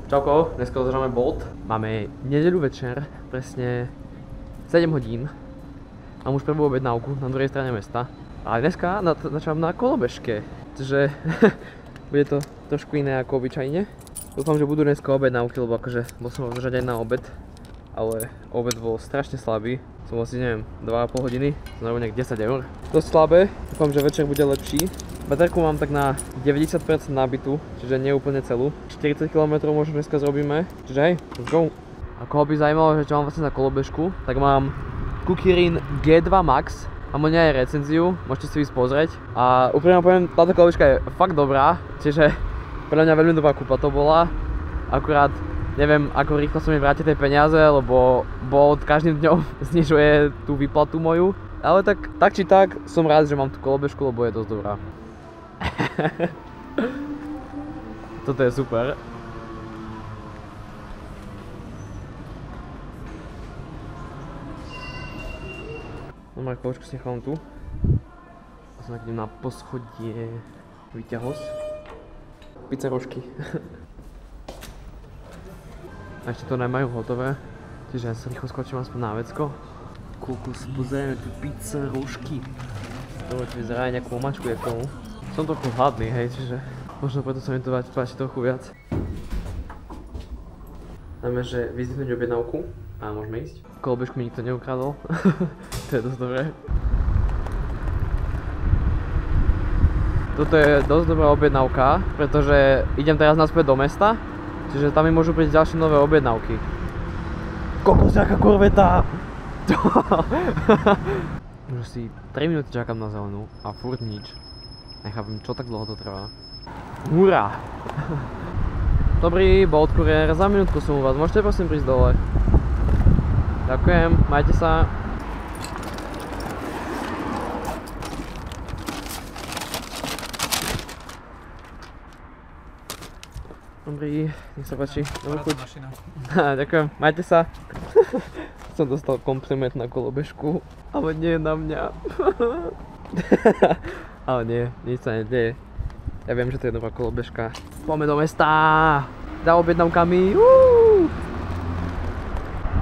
Čauko, dneska odrážame Bolt. Máme nedeľu večer, presne 7 hodín. Mám už prvú objednávku na druhej strane mesta. A dneska začám na kolobežke, čiže bude to trošku iné ako obyčajne. Dúfam, že budú dneska objednávky, lebo akože bol som držať aj na obed. Ale obed bol strašne slabý. Som asi, neviem, 2,5 hodiny, znamená nejak 10 eur. Dosť slabé, dúfam, že večer bude lepší. Baterku mám tak na 90% nabitú, čiže nie úplne celú. 40 km možno dneska zrobíme, čiže hej, let's go. A koho by zaujímalo, že čo mám vlastne na kolobežku, tak mám Kukirin G2 Max. Mám o nej aj recenziu, môžete si ísť pozrieť. A úprimne poviem, táto kolobežka je fakt dobrá, čiže podľa mňa veľmi dobrá kúpa to bola. Akurát neviem, ako rýchlo som mi vrátil tie peniaze, lebo Bolt každým dňom znižuje tú výplatu moju. Ale tak či tak som rád, že mám tú kolobežku, lebo je dosť dobrá. Toto je super. Normálne kolobežku si nechám tu. A som idem na poschodie výťahos. Pizza rožky. A ešte to nemajú hotové, čiže ja sa rýchlo skočím aspoň na vecko. Kokos, pozrieme tu pizza rožky. Dobre, to vyzerá aj nejakú omačku je k tomu. Som trochu hladný, hej, čiže možno preto sa mi to páči trochu viac. Dáme, že vyzdvihnúť objednávku a môžeme ísť. Kolobežku mi nikto neukradol, to je dosť dobré. Toto je dosť dobrá objednávka, pretože idem teraz naspäť do mesta, čiže tam mi môžu prísť ďalšie nové objednávky. Kokos, jaká kurveta! Už si 3 minúty čakám na zelenú a furt nič. Nechápem, čo tak dlho to trvá. Hurá! Dobrý, Bolt kuriér, za minútku som u vás, môžete prosím prísť dole. Ďakujem, majte sa. Dobrý, nech sa páči. Dobrú chuť. Ďakujem, majte sa. Som dostal kompliment na kolobežku, ale nie na mňa. Ale nie, nič sa nedeje. Ja viem, že to je dobrá kolobežka. Poďme do mesta! Za objednávkami!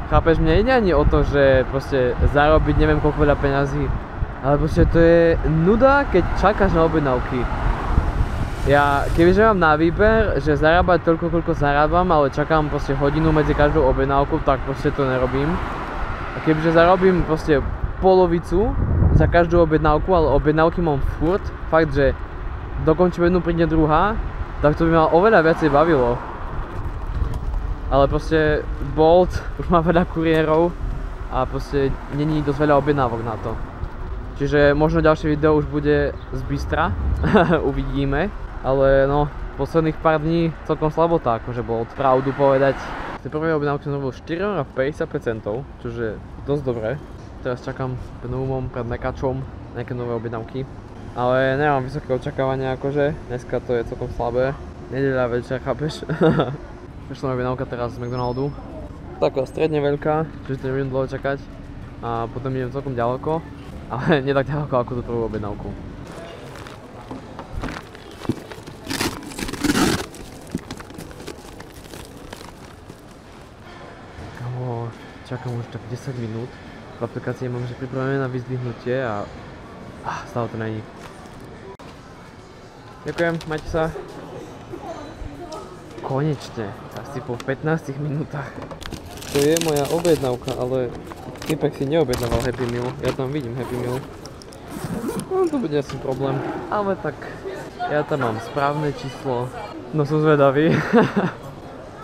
Chápeš, mne ide ani o to, že proste zarobiť neviem koľko veľa peňazí. Ale proste to je nuda, keď čakáš na objednávky. Ja, kebyže mám na výber, že zarábať toľko, koľko zarábam, ale čakám proste hodinu medzi každou objednávkou, tak proste to nerobím. A kebyže zarobím proste polovicu za každú objednávku, ale objednávky mám furt, fakt, že dokončím jednu, príde druhá, tak to by ma oveľa viacej bavilo. Ale proste Bolt už má veľa kuriérov a proste není dosť veľa objednávok na to. Čiže možno ďalšie video už bude z Bystra, uvidíme. Ale no, posledných pár dní celkom slabota, akože Bolt, pravdu povedať. Tie prvé objednávky som robil 4,50 €, čo je dosť dobré. Teraz čakám pred Noumom, pred Mekačom, nejaké nové objednávky. Ale nemám vysoké očakávania akože, dneska to je celkom slabé. Nedeľa večer, chápeš? Prišla objednávka teraz z McDonaldu. Taká stredne veľká, čiže to nebudem dlho čakať. A potom idem celkom ďaleko, ale nie tak ďaleko ako tú prvú objednávku. Čakám už tak 10 minút. V aplikácii mám, že pripravené na vyzdvihnutie a stále to není. Ďakujem, majte sa. Konečne, asi po 15 minútach. To je moja objednávka, ale typek si neobjednával Happy Meal. Ja tam vidím Happy Meal. No to bude asi problém. Ale tak, ja tam mám správne číslo. No som zvedavý.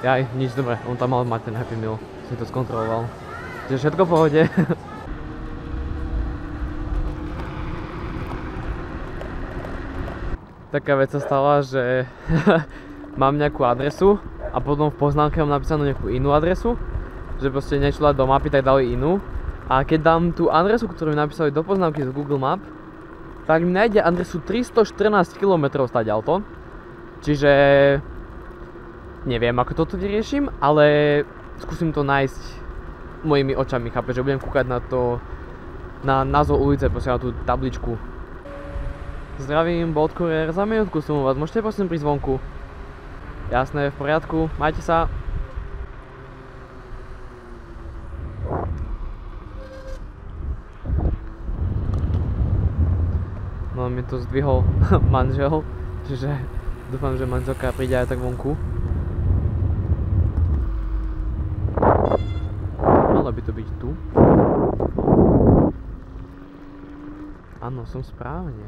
Jaj, nič, dobre, on tam mal mať ten Happy Meal. Si to skontroloval. Čiže všetko v pohode. Taká vec sa stala, že mám nejakú adresu a potom v poznámke mám napísanú nejakú inú adresu. Že proste niečo dať do mapy, tak dali inú. A keď dám tú adresu, ktorú mi napísali do poznámky z Google Map, tak mi nájde adresu 314 km stadiaľto. Čiže neviem, ako toto vyriešim, ale skúsim to nájsť mojimi očami, chápeš, že budem kúkať na to, na názov ulice, proste na tú tabličku. Zdravím, Bolt kuriér, za minútku som u vás, môžete prosím prísť vonku? Jasné, v poriadku, majte sa. No mi to zdvihol manžel, čiže dúfam, že manželka príde aj tak vonku. Malo by to byť tu. Áno, som správne.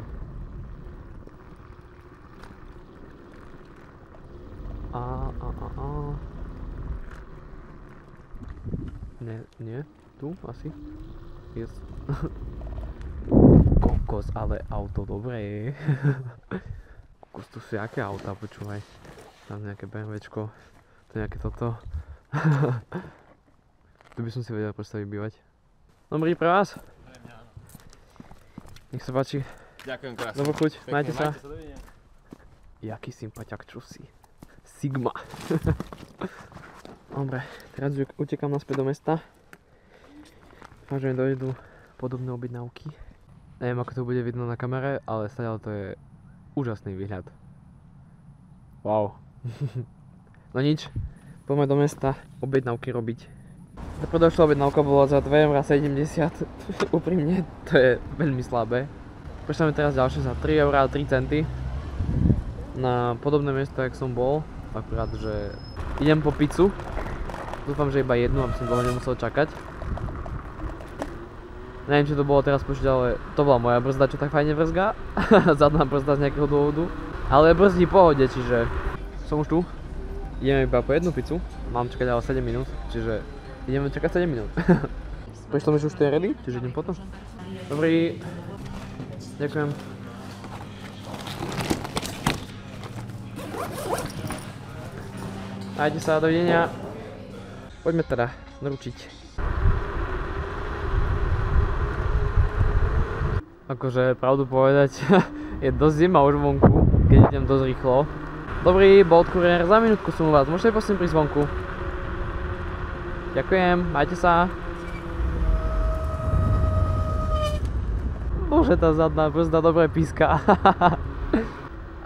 Nie, tu asi. Yes. Kokos, ale auto dobré. Kokos, tu sú jaké autá, počúvaj. Tam nejaké BMWčko, to nejaké toto. Tu by som si vedel predstaviť bývať. Dobrý pre vás? Nech sa páči. Ďakujem krásne. Dobrú chuť, majte sa. Dovidenia. Jaký sympatiak, čo si? Sigma. Dobre, teraz utekám naspäť do mesta. Dúfam, že mi dojdú podobné objednávky. Neviem, ako to bude vidno na kamere, ale stále to je úžasný výhľad. Wow. No nič, poďme do mesta objednávky robiť. Predošlá objednávka bola za 2,70 €. Úprimne, to je veľmi slabé. Pošleme teraz ďalšie za 3,03 € na podobné miesto, jak som bol. Akurát, že idem po pizzu. Dúfam, že iba jednu, aby som dlho nemusel čakať. Neviem, či to bolo teraz počuť, ale to bola moja brzda, čo tak fajne brzga. Zadná brzda z nejakého dôvodu. Ale brzdí pohode, čiže som už tu. Ideme iba po jednu pizzu. Mám čakať ale 7 minút, čiže ideme čakať 7 minút. Prišlo mi, že už to je ready, čiže idem potom. Dobrý. Ďakujem. Majte sa, dovidenia. Poďme teda naručiť. Akože, pravdu povedať, je dosť zima už vonku, keď idem dosť rýchlo. Dobrý, Bolt Courier, za minútku som u vás, môžete prosím prísť vonku. Ďakujem, majte sa. Bože, tá zadná brzda dobre píska.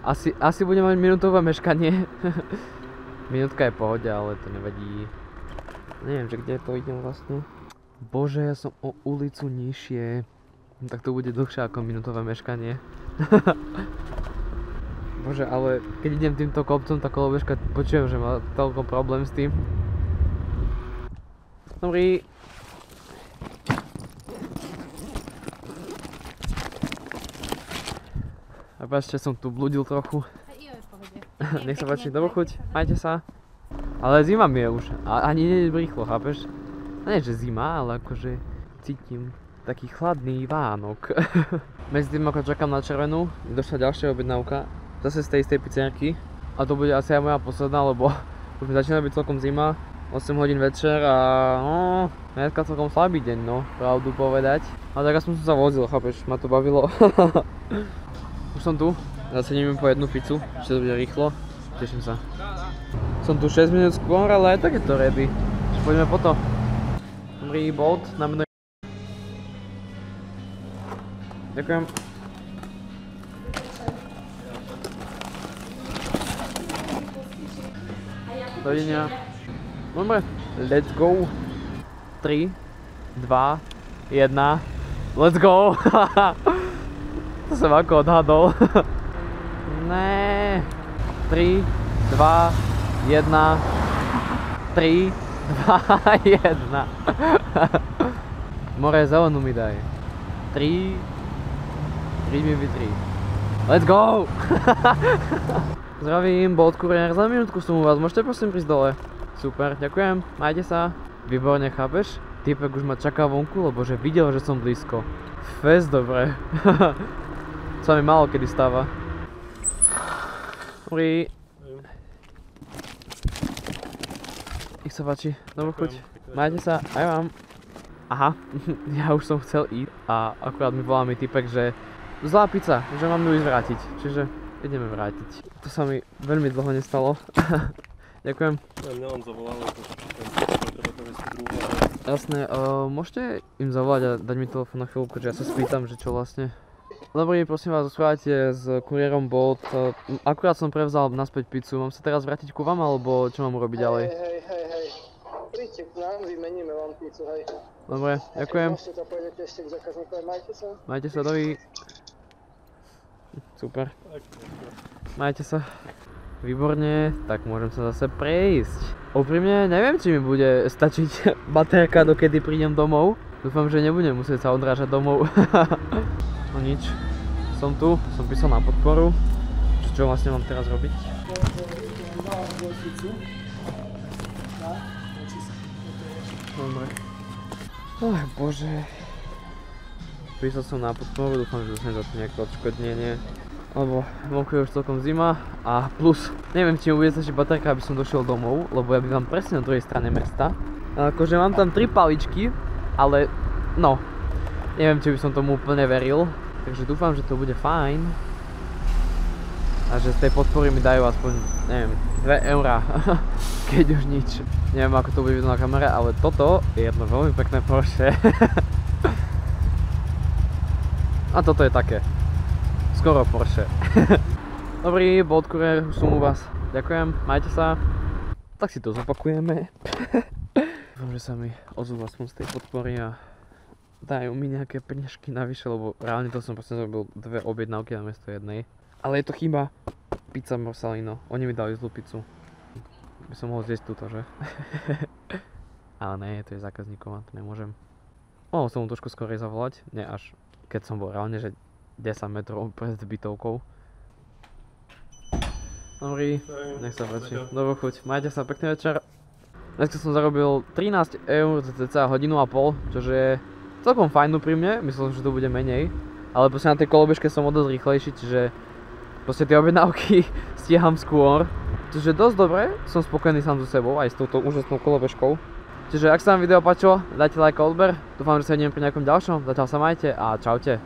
Asi budem mať minútové meškanie. Minútka je v pohode, ale to nevadí. Neviem, že kde to idem vlastne. Bože, ja som o ulicu nižšie. Tak to bude dlhšie ako minútové meškanie. Bože, ale keď idem týmto kopcom, tak kolobežka počujem, že má toľko problém s tým. Dobrý. A páčte, som tu blúdil trochu. Nech sa páči, dobrú chuť, majte sa. Ale zima mi je už, a ani nie je rýchlo, chápeš? A nie, že zima, ale akože cítim taký chladný Vánok. Medzi tým, ako čakám na červenú, došla ďalšia objednávka, zase z tej istej pizzerky. A to bude asi aj moja posledná, lebo už mi začína byť celkom zima, 8 hodín večer a no, dneska celkom slabý deň, no, pravdu povedať. Ale tak som sa vozil, chápeš, ma to bavilo. Už som tu. Zase ideme po jednu pizzu, ešte to bude rýchlo, teším sa. Som tu 6 minút skôr, ale aj tak je to ready. Poďme po to. Dobrý, Bolt, na meno. Ďakujem. Dovidenia. Dobre, let's go. 3, 2, 1, let's go. To som ako odhadol. Ne. 3, 2, 1, 3, 2, 1. More zelenú mi daj. 3 mi vytri. Let's go! Zdravím, Bolt Courier, za minútku som u vás, môžete prosím prísť dole. Super, ďakujem, majte sa. Výborne, chápeš? Týpek už ma čaká vonku, lebo že videl, že som blízko. Fest dobre. Sa mi málo kedy stáva. Dobrý. Nech sa páči, dobrú chuť. Majte sa, aj vám. Aha, ja už som chcel ísť a akurát mi volá mi typek, že zlá pizza, že mám ju ísť vrátiť. Čiže ideme vrátiť. To sa mi veľmi dlho nestalo. Ďakujem. Mňa len zavolal, že treba to veci druhé. Jasné, môžete im zavolať a dať mi telefón na chvíľku, že ja sa spýtam, že čo vlastne. Dobrý, prosím vás, zosúvajte s kuriérom Bolt. Akurát som prevzal naspäť pizzu. Mám sa teraz vrátiť ku vám, alebo čo mám urobiť ďalej? Hej. Príďte k nám, vymeníme vám pizzu, hej. Dobre, ďakujem. Môžete to pôjdete ešte k zákazníkovi, majte sa. Majte sa, dovi. Super. Majte sa. Výborne, tak môžem sa zase prejsť. Úprimne neviem, či mi bude stačiť baterka, dokedy prídem domov. Dúfam, že nebudem musieť sa odrážať domov. No nič, som tu, som písal na podporu. Čo vlastne mám teraz robiť? Dobre. Ach bože. Písal som na podporu, dúfam, že dostanem za to nejaké odškodnenie. Lebo vonku je už celkom zima a plus, neviem, či mi bude stačiť baterka, aby som došiel domov, lebo ja bývam presne na druhej strane mesta. A akože mám tam 3 paličky, ale no, neviem, či by som tomu úplne veril. Takže dúfam, že to bude fajn. A že z tej podpory mi dajú aspoň, neviem, 2 eurá. Keď už nič. Neviem, ako to bude vidno na kamere, ale toto je jedno veľmi pekné Porsche. A toto je také. Skoro Porsche. Dobrý, Bolt Courier, som u vás. Ďakujem, majte sa. Tak si to zopakujeme. Dúfam, že sa mi ozvú aspoň z tej podpory a dajú mi nejaké peniažky navyše, lebo reálne to som proste zrobil 2 objednávky namiesto jednej. Ale je to chyba. Pizza Borsalino. Oni mi dali zlú pizzu. By som mohol zjesť túto, že? Ale nie, to je zákazníkov, to nemôžem. Mohol som mu trošku skorej zavolať, nie až keď som bol reálne, že 10 metrov pred bytovkou. Dobrý, nech sa páči. Dobrú chuť. Majte sa, pekný večer. Dneska som zarobil 13 eur za cca hodinu a pol, čo je celkom fajn pri mne. Myslel som, že to bude menej. Ale proste na tej kolobežke som o dosť rýchlejší, čiže proste tie objednávky stiaham skôr. Čiže dosť dobre, som spokojný sám so sebou, aj s touto úžasnou kolobežkou. Čiže ak sa vám video páčilo, dajte like a odber. Dúfam, že sa vidíme pri nejakom ďalšom. Zatiaľ sa majte a čaute.